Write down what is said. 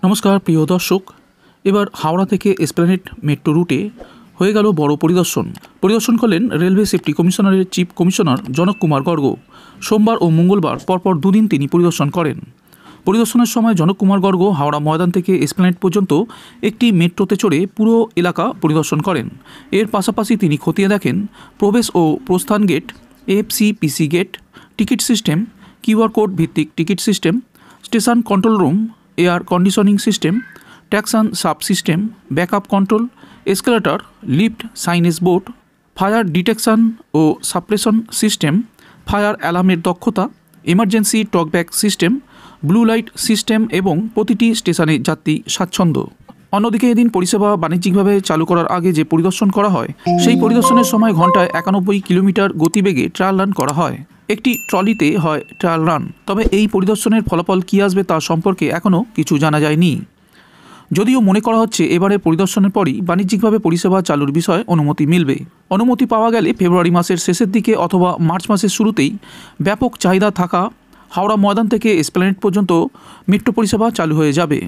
নমস্কার প্রিয় দর্শক। এবার হাওড়া থেকে এসপ্ল্যানেড মেট্রো রুটে হয়ে গেল বড় পরিদর্শন করলেন রেলওয়ে সেফটি কমিশনারের চিফ কমিশনার জনক কুমার গর্গ। সোমবার ও মঙ্গলবার পরপর দুদিন তিনি পরিদর্শন করেন। পরিদর্শনের সময় জনক কুমার গর্গ হাওড়া ময়দান থেকে এসপ্ল্যানেড পর্যন্ত একটি মেট্রোতে চড়ে পুরো এলাকা পরিদর্শন করেন। এর পাশাপাশি তিনি খতিয়ে দেখেন প্রবেশ ও প্রস্থান gate, FCPC gate, ticket system, QR code ভিত্তিক ticket system, station control room, air conditioning system, traction sub system, backup control, escalator, lift, signage board, fire detection ও সাপ্রেশন সিস্টেম, ফায়ার অ্যালার্মের দক্ষতা, emergency talkback system, blue light system এবং প্রতিটি স্টেশনে যাত্রী স্বাচ্ছন্দ্য। অন্যদিকে এদিন পরিষেবা বাণিজ্যিকভাবে চালু করার আগে যে পরিদর্শন করা হয়, সেই পরিদর্শনের সময় ঘন্টায় 91 কিলোমিটার গতিবেগে ট্রায়াল রান করা হয়। একটি ট্রলিতে হয় ট্রায়াল রান। তবে এই পরিদর্শনের ফলাফল কী আসবে তা সম্পর্কে এখনও কিছু জানা যায়নি। যদিও মনে করা হচ্ছে এবারে পরিদর্শনের পরই বাণিজ্যিকভাবে পরিষেবা চালুর বিষয়ে অনুমতি মিলবে। অনুমতি পাওয়া গেলে ফেব্রুয়ারি মাসের শেষের দিকে অথবা মার্চ মাসের শুরুতেই ব্যাপক চাহিদা থাকা হাওড়া ময়দান থেকে এসপ্ল্যানেড পর্যন্ত মেট্রো পরিষেবা চালু হয়ে যাবে।